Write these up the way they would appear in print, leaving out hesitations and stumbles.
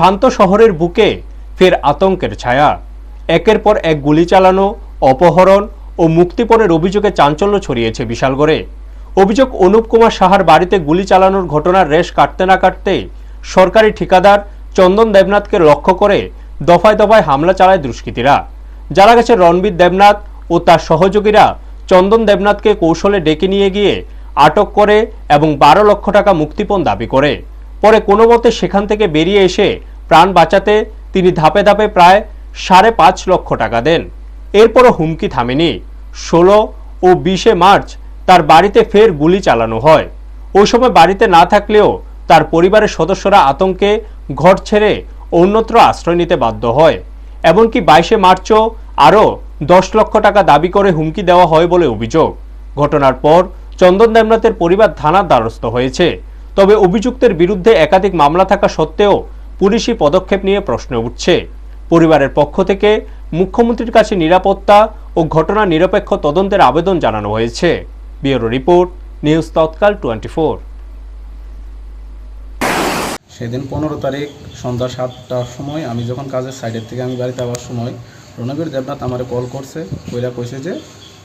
শান্ত শহরের বুকে ফের আতঙ্কের ছায়া। একের পর এক গুলি চালানো, অপহরণ ও মুক্তিপণের অভিযোগে চাঞ্চল্য ছড়িয়েছে বিশালগড়ে। অভিযোগ, অনুপ কুমার সাহার বাড়িতে গুলি চালানোর ঘটনার রেশ কাটতে না কাটতে সরকারি ঠিকাদার চন্দন দেবনাথকে লক্ষ্য করে দফায় দফায় হামলা চালায় দুষ্কৃতীরা। জানা গেছে, রণবীর দেবনাথ ও তার সহযোগীরা চন্দন দেবনাথকে কৌশলে ডেকে নিয়ে গিয়ে আটক করে এবং 12 লক্ষ টাকা মুক্তিপণ দাবি করে। পরে কোনো মতে সেখান থেকে বেরিয়ে এসে প্রাণ বাঁচাতে তিনি ধাপে ধাপে প্রায় 5.5 লক্ষ টাকা দেন। এরপরও হুমকি থামেনি। 16 ও 20 মার্চ তার বাড়িতে ফের গুলি চালানো হয়। ওই সময় বাড়িতে না থাকলেও তার পরিবারের সদস্যরা আতঙ্কে ঘর ছেড়ে অন্যত্র আশ্রয় নিতে বাধ্য হয়। এমনকি 22 মার্চও আরও 10 লক্ষ টাকা দাবি করে হুমকি দেওয়া হয় বলে অভিযোগ। ঘটনার পর চন্দন দেবনাথের পরিবার থানার দ্বারস্থ হয়েছে। তবে অভিযুক্তের বিরুদ্ধে একাধিক মামলা থাকা সত্ত্বেও পুলিশি পদক্ষেপ নিয়ে প্রশ্ন উঠছে। পরিবারের পক্ষ থেকে মুখ্যমন্ত্রীর কাছে নিরাপত্তা ও ঘটনা নিরপেক্ষ তদন্তের আবেদন জানানো হয়েছে। ব্যুরো রিপোর্ট, নিউজ তৎকাল 24। সেদিন 15 তারিখ সন্ধ্যা 7টার সময় আমি যখন কাজের সাইডের থেকে আমি বাড়িতে আসার সময় রণবীর দেবনাথ আমারে কল করছে। কইরা কইছে যে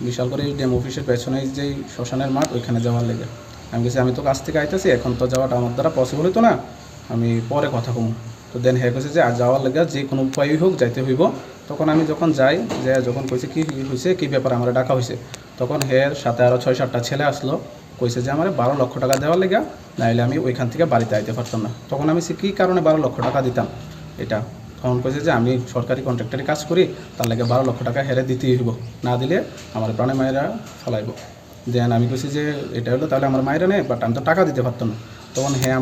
বিশাল করে ডিএম অফিসের পেছনে যেই শ্মশানের মাঠ ওইখানে যাওয়ার লেগে। আমি গেছি, আমি তো কাজ থেকে আইতেছি, এখন তো যাওয়াটা আমার দ্বারা পসিবল হতো না, আমি পরে কথা কম। তো দেন হ্যাঁ কইছে যে আজ যাওয়ার লেগে যে কোনো উপায়ই হোক যাইতে হইব। তখন আমি যখন যাই, যে যখন কইছে কি হয়েছে, কী ব্যাপার আমার ডাকা হয়েছে, তখন হের সাথে আরও 6-7টা ছেলে আসলো। কইছে যে আমার 12 লক্ষ টাকা দেওয়ার লেগে, নাইলে আমি ওইখান থেকে বাড়িতে আইতে পারতাম না। তখন আমি কী কারণে 12 লক্ষ টাকা দিতাম এটা, তখন কইছে যে আমি সরকারি কন্ট্রাক্টারি কাজ করি, তার লাগে 12 লক্ষ টাকা হেরে দিতেই হইব, না দিলে আমার প্রাণে মায়েরা ফেলাইব। দেন আমি কইছি যে এটা হলো তাহলে আমার মায়েরা নেই, বাট আমি তো টাকা দিতে পারতাম না। তখন হ্যাঁ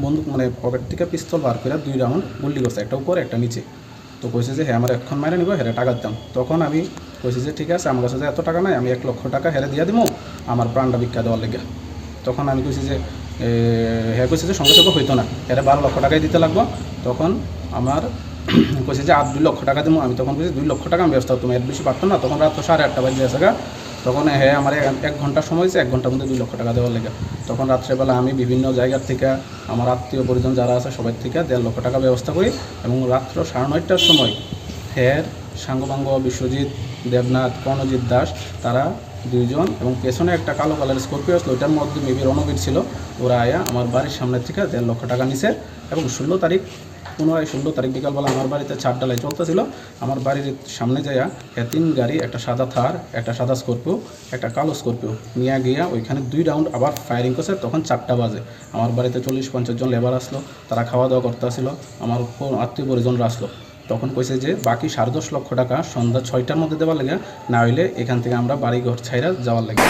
বন্দুক মানে পকেট থেকে পিস্তল বার করে 2 রাউন্ড গুলি করছে, একটা উপরে একটা নিচে। তো কইছে যে হ্যাঁ আমার এখন মায়েরা নিব, হেরে টাকা দিতাম। তখন আমি কইছি যে ঠিক আছে, আমার কাছে যে এত টাকা নাই, আমি 1 লক্ষ টাকা হেরে দিয়ে দিব আমার প্রাণটা ভিক্ষা দেওয়ার লেগে। তখন আমি কইছি যে হ্যাঁ কইছে যে সঙ্গে সঙ্গে হইতো না, হেরে 12 লক্ষ টাকাই দিতে লাগবো। তখন আমার কইছে যে আর 2 লক্ষ টাকা দেবো। আমি তখন কইছি 2 লক্ষ টাকা আমি ব্যবস্থা, তুমি এর বেশি পারতাম না। তখন রাত 8:30 বাজে আছে গা। তখন হ্যাঁ আমার 1 ঘন্টার সময় হয়েছে, 1 ঘন্টার মধ্যে 2 লক্ষ টাকা দেওয়ার লেগে। তখন রাত্রেবেলা আমি বিভিন্ন জায়গার থেকে আমার আত্মীয় পরিজন যারা আছে সবাই থেকে 1.5 লক্ষ টাকা ব্যবস্থা করি। এবং রাত্র 9:30টার সময় হ্যাঁ সাঙ্গবাঙ্গ, বিশ্বজিৎ দেবনাথ, কর্ণজিৎ দাস, তারা 2 জন এবং পেছনে একটা কালো কালার স্কর্পিও আসলো, ওইটার মধ্যে মেবি রণবীর ছিল। ওরা আয়া আমার বাড়ির সামনের থেকে 1.5 লক্ষ টাকা নিছে। এবং 16 তারিখ বিকালবেলা আমার বাড়িতে ছাদ ডালাই চলতেছিল। আমার বাড়ির সামনে যাইয়া 3 গাড়ি, একটা সাদা থার, একটা সাদা স্কর্পিও, একটা কালো স্কর্পিও নিয়ে গিয়া ওইখানে 2 রাউন্ড আবার ফায়ারিং করছে। তখন 4টা বাজে আমার বাড়িতে 40-50 জন লেবার আসলো, তারা খাওয়া দাওয়া করতে আসলো, আমার আত্মীয় পরিজনরা আসলো। তখন কইছে যে বাকি 10.5 লক্ষ টাকা সন্ধ্যা 6টার মধ্যে দেওয়ার লেগে, না হইলে এখান থেকে আমরা বাড়ি ঘর ছাইরা যাওয়ার লাগে।